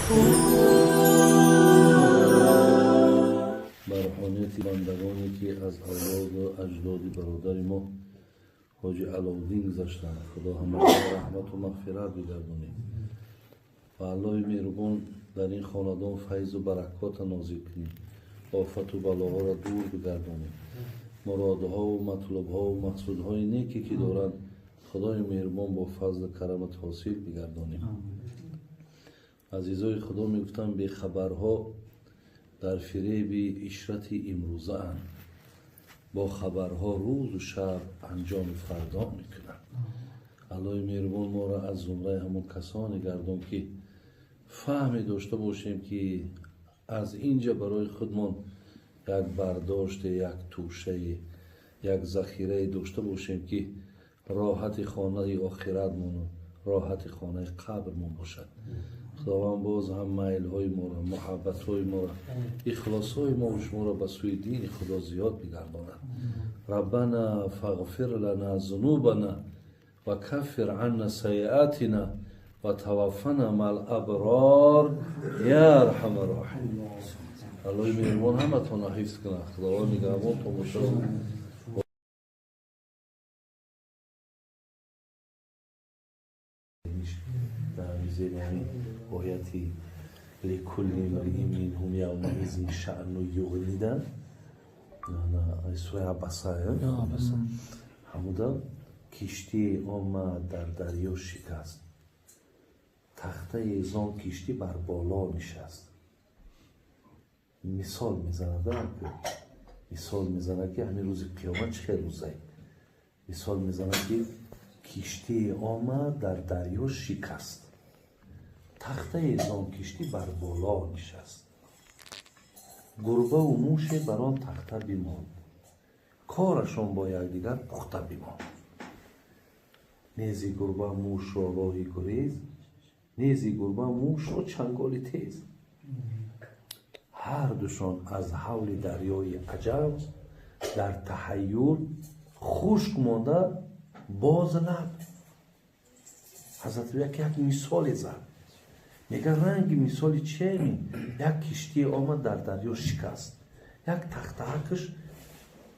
بر حانیت بندگانی که از اولاد و اجداد برادر ما حاجی علاءالدین گذشتند، خدا همه رحمت و مغفرت بگردونه و الله مهربان در این خاندان فیض و برکات نازل کنیم، آفت و بلاها را دور بگردونه، مرادها و مطلبها و مقصودهای نیکی که دارند خدای مهربان با فضل و کرمت حاصل بگردانیم. عزیزای خدا میگفتن به خبرها در فریب عشرت امروزه اند، با خبرها روز و شب انجام فردا میکنند. الله مهربان ما را از زمره همون کسانی گردان که فهمی داشته باشیم که از اینجا برای خودمان یک برداشت، یک توشه، یک ذخیره داشته باشیم که راحت خانه آخرتمون و راحت خانه قبرمون باشد. خداوند باز هم میل های ما را، محبت های ما را، اخلاص های ما و شما را به سوی دین خدا زیاد بگرداند. ربنا فاغفر لنا ذنوبنا و کفر عنا سیئاتنا و توفنا مع الابرار یا ارحم الراحمین. الله مهربان همتون را حفظ کنه. خداوند نگهبان تو باشد. در زیرین آیتی لکل امرئ منهم یومئذ شأن یغنیه، نه سوره عبسه همودا کشتی آمد در دریا شکست، تخته ایزان کشتی بر بالا نشست. مثال میزنه که همین روز قیامت چه روزه. مثال میزنه که کشتی آمد در دریا شکست، تخته ایزان کشتی بر بالا نشست. گربه و موش بر آن تخته بماند، کارشان با یکدیگر پخته بماند. نیزی گربه موش را راهی گریز، نیزی گربه موش را چنگالی تیز. هر دوشان از حول دریای عجب، در تحیر خشک مانده باز لب. حضرت یک مثال زد، میگه رنگ مثال چیه می؟ یک کشتی آمد در دریا شکست، یک تختهکش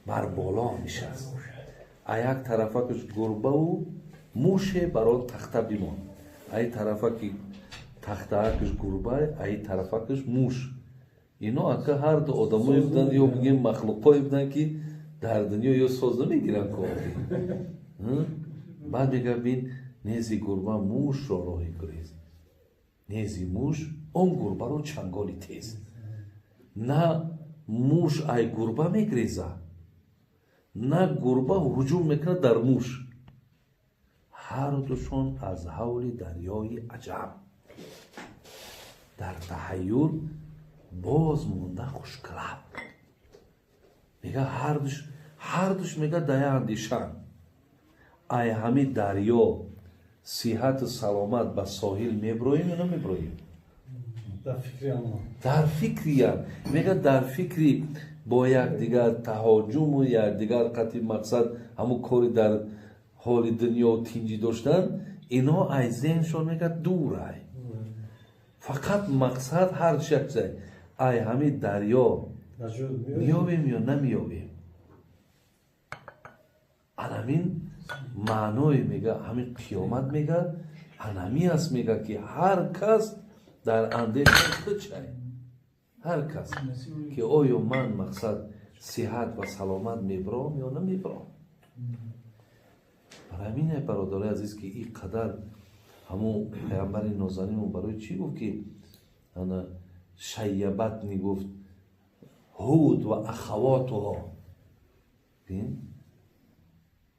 بر بالا نشست، یک طرفکش گربه و موش برای تخته بماند، ای طرفه که تختهکش گربه، ای طرفکش موش. اینا اگه هر دو آدمایی بودن یا بگیم مخلوقایی بودن که در دنیا یا ساز نمیگیرن کافی. بعد میگه بین نیزی گربه موش را راهی گریز، نیزی موش اون گربه رو چنگالی تیز. نه موش ای گربه میگریزه، نه گربه هجوم میکنه در موش. هر دوشون از حول دریای عجب، در تحیر باز مونده خوشکلب. میگه هر دوش میگه دایه اندیشن، ای همی دریا صحت و سلامت به ساحل میبرویم یا نمیبرویم؟ در فکری هم میگه در فکری با یک دیگر تهاجم و یک دیگر قطعی مقصد همون کاری در حال دنیا و تینجی داشتن، اینا ای ذهنشون میگه دور. ای فقط مقصد هر شخص ای همی دریا میابیم یا نمیابیم. انامین معنای میگه همین قیامت میگه انمی است، میگه که هر کس در اندیشه خود چه، هر کس که آیا من مقصد صحت و سلامت میبرم یا نمیبرم. برای همینه برادرای عزیز که این قدر همون پیامبر نازنین برای چی گفت که شیبت نگفت هود و اخواتها. بین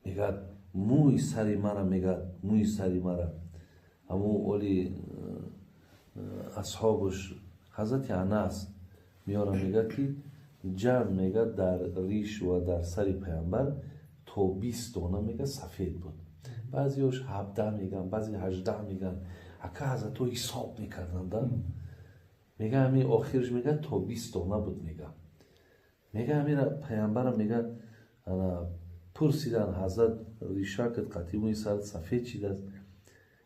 میگه موی سری مرا، میگه موی سری مرا همون اولی اصحابش حضرت انس میاره میگه که جمع میگه در ریش و در سری پیامبر تا 20 دانه میگه سفید بود. بعضیش 17 میگن، بعضی 18 میگن. اگه حضرت تو حساب میکردن میگه همین آخرش میگه تا 20 دانه بود. میگه همین پیامبر میگه پرسیدن حضرت ریشاکت قطعی سر سفید چیده است؟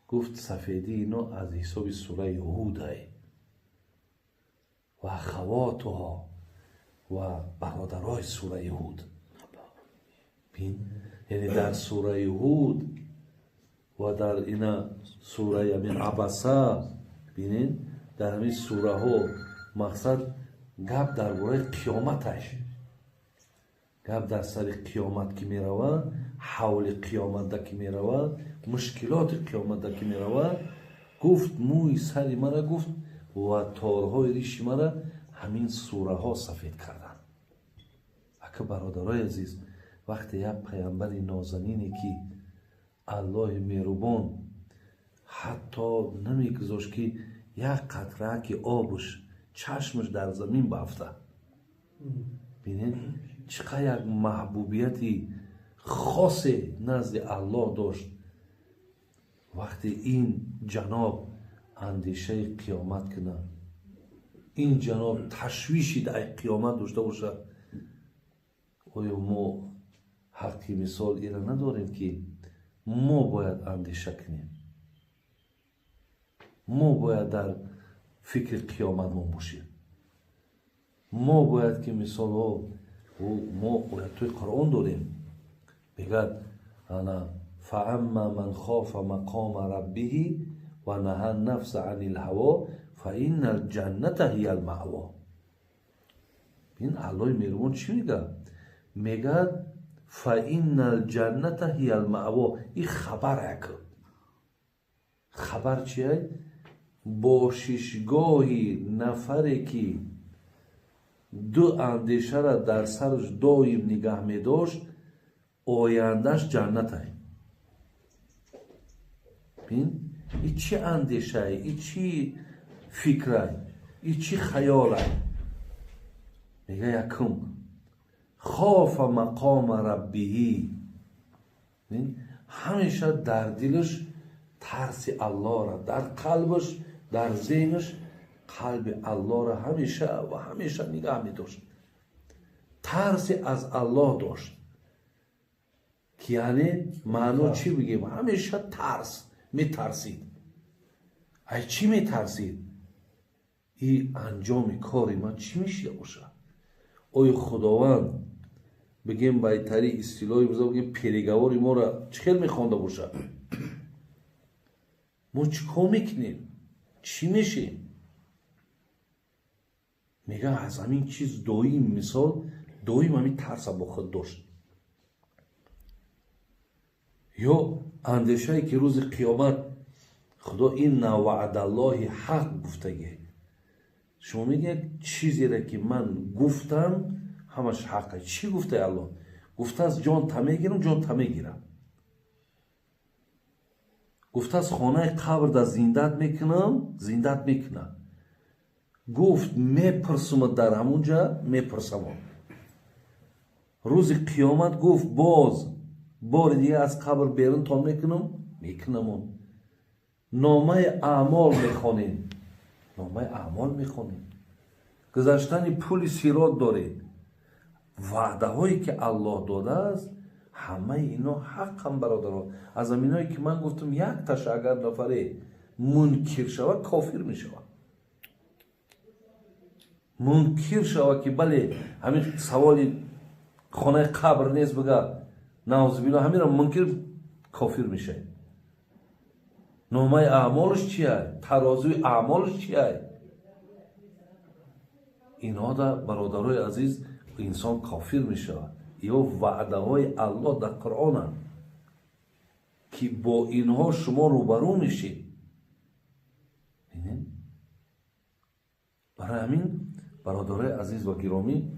گفت سفیدی اینا از حساب سوره هود های. و اخواتها و برادرای سوره هود. بین یعنی در سوره هود و در این سوره من عبسه بینین در همین سوره ها مقصد گپ درباره قیامتش، گپ در سر قیامت که می رود، حول قیامت که می رود، مشکلات قیامت که می رود، گفت موی سر مرا گفت و تارهای ریش مرا همین سوره ها سفید کردن. اکه برادرای عزیز، وقتی یک پیامبر نازنینی که الله مهربان حتی نمیگذاشت که یک قطره که آبش چشمش در زمین بافته، ببینید چقدر یک محبوبیتی خاص نزد الله داشت. وقتی این جناب اندیشه قیامت کنه، این جناب تشویشی در قیامت داشته باشه، آیا ما حقی مثال ایره نداریم که ما باید اندیشه کنیم، ما باید در فکر قیامت ما باشیم، ما باید که مثال ها ما باید توی قرآن داریم بگد انا فاما من خاف مقام ربه و نهى النفس عن الهوا فان الجنة هی المأوا. این الله مهربان چی میگه؟ میگه فان الجنة هی المأوا. این خبر که خبر چیه؟ باششگاهی نفری که دو اندیشه را در سرش دایم نگه می داشت آیندهش جنت هست. بین این چی اندیشه ای؟ این چی فکر ای؟ این چی خیال ای؟ میگه یکم خاف مقام ربیهی، همیشه در دلش ترس الله را، در قلبش در ذهنش قلب الله را همیشه و همیشه نگاه می داشت، ترس از الله داشت که یعنی معنی چی بگیم؟ همیشه ترس می ترسید. ای چی می ترسید؟ این انجام کاری ما چی میشه باشه؟ آیا خداوند بگیم بایتری اصطلاحی بگیم پیرگواری ما را چخیل میخوانده باشه؟ ما چیکار میکنیم؟ چی میشه؟ میگه از همین چیز دویم مثال دویم همین ترس با خود داشت. یا اندیشه که روز قیامت خدا این وعد الله حق گفتگی، شما میگه چیزی را که من گفتم همش حقه. چی گفته الله؟ گفته از جان تمه گیرم، جان تمه گیرم. گفته از خانه قبر در زندت میکنم، زندت میکنم. گفت میپرسم در همونجا میپرسم. روز قیامت گفت باز بار دیگه از قبر بیرون تان میکنم. نامه اعمال میخوانیم، نامه اعمال میخوانیم. گذشتن پول صراط داره. وعده هایی که الله داده است همه اینا حق هم برادرها. از همینایی که من گفتم یک تاش اگر نفره منکر شود کافر می شود. منکر شود که بله همین سوال خانه قبر نیست بگه نعوذ بالله، همین را منکر کافر میشه. نامه اعمالش چیه؟ ترازوی اعمالش چیه؟ اینا دا برادرای عزیز انسان کافر میشه. یا وعده های الله در قرآن هم که با اینها شما روبرو میشید. برای همین برادرای عزیز و گرامی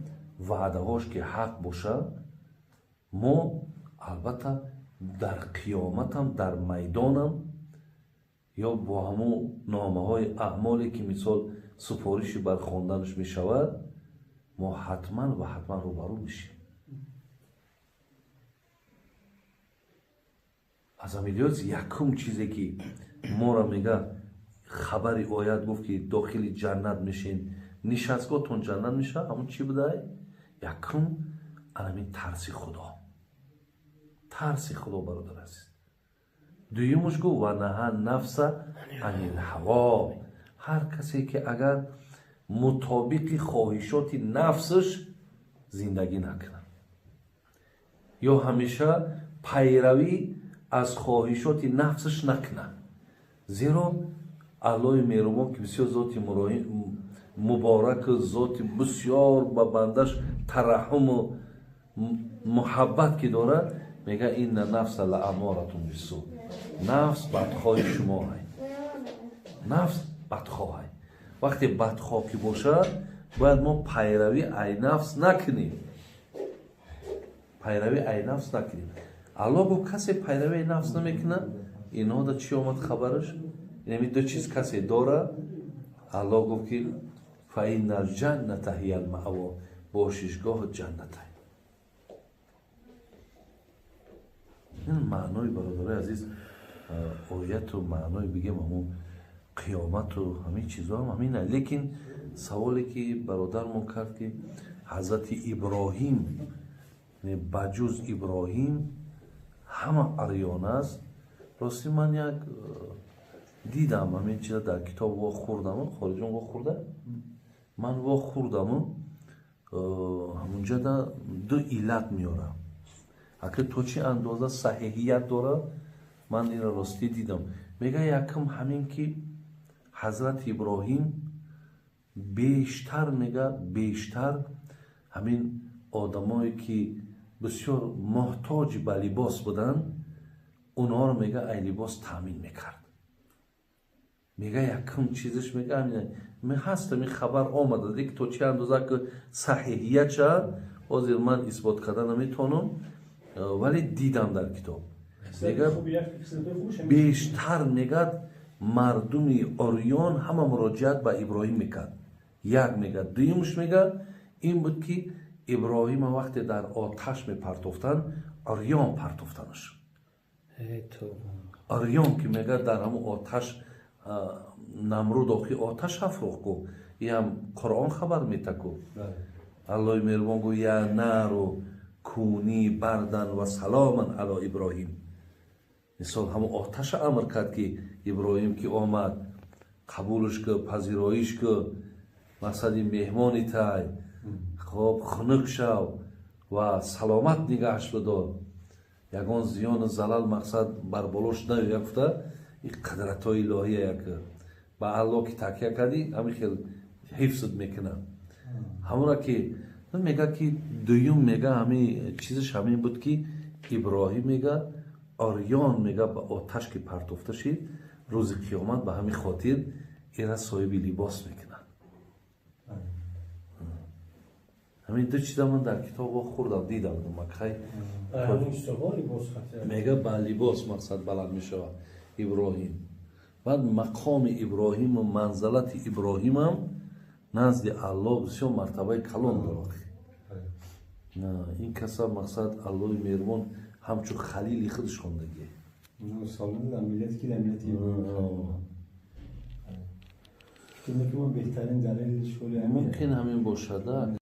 وعده هاش که حق باشه، ما البته در قیامت هم در میدان هم یا با همون نامه های اعمالی که مثال سفارشی بر خواندنش می شود ما حتما و حتما روبرو میشیم. از امیلیات یکم چیزی که ما را میگه خبری آیت گفت که داخل جنت میشین، نشستگاهتون جنت میشه، همون چی بوده؟ یکم همین ترس خدا، ترس خدا برادر است. دویمش گفت و نهى النفس عن الهوا. هر کسی که اگر مطابق خواهشات نفسش زندگی نکنه یا همیشه پیروی از خواهشات نفسش نکنه. زیرا الله مهربان که بسیار ذات مبارک، ذات بسیار با بندش ترحم و محبت که داره، میگه این نفس لامارة بالسوء، نفس بدخواه شما های، نفس بدخواه های. وقتی بدخواه که باشه باید ما پیروی ای نفس نکنیم، پیروی ای نفس نکنیم. الله گفت کسی پیروی ای نفس نمیکنه، اینها دا چی آمد خبرش؟ یعنی دو چیز کسی داره. الله گفت که فإن الجنة هی المأوی، باششگاه جنت های. این معنای برادر عزیز آیت و معنای بگیم همون قیامت و همین چیزا هم همینه. لیکن سوالی که برادر ما کرد که حضرت ابراهیم بجز ابراهیم همه اریان است، راستی من یک دیدم همین چیزا در کتاب وا خوردم، خارجان وا خورده، من وا خوردم همونجا دو علت میارم. اگر تو چی اندازه صحیحیت داره من این راستی دیدم. میگه یکم همین که حضرت ابراهیم بیشتر میگه بیشتر همین آدمایی که بسیار محتاج به لباس بودن اونها رو میگه ای لباس تامین میکرد. میگه یکم چیزش میگه همینه هست می خبر آمده دیگه تو چی اندازه که صحیحیت شد بازی من اثبات کردن نمیتونم ولی دیدم در کتاب. میگه بیشتر میگه مردم اوریان همه مراجعت به ابراهیم میکرد. یک میگه دویمش میگه این بود که ابراهیم وقتی در آتش میپرتفتن اوریان پرتفتنش. اوریان که میگه در همون آتش نمرود آخی آتش افروخت کو، این هم قرآن خبر میده کو. الله مهربان گو یا نارو کونی بردن و سلاما علی ابراهیم. مثال همون آتش امر کرد که ابراهیم که آمد قبولش که پذیرایش که مقصد مهمانی تای خب خنک شو و سلامت نگهش بدار، یگان زیان و زلال مقصد بر بالوش نیفته. این قدرت های الهیه یک با الله که تکیه کردی همین خیلی حفظت میکنه. همون که میگه که دویم میگه همین چیزش همین بود که ابراهیم میگه آریان میگه به آتش که پرتفته شید روز قیامت به همین خاطر اینا صاحب لباس میکنن. همین دو چیزا من در کتاب خوردم دیدم مکه میگه با لباس مقصد بلند میشه ابراهیم. بعد مقام ابراهیم و منزلت ابراهیم هم نزد الله بسیار مرتبه کلان داره. این کسا مقصد الله مهربان همچون خلیل خودش خوندگی سالون در ملت که در ملت که ما بهترین دلیل شوری ممکن همین باشده.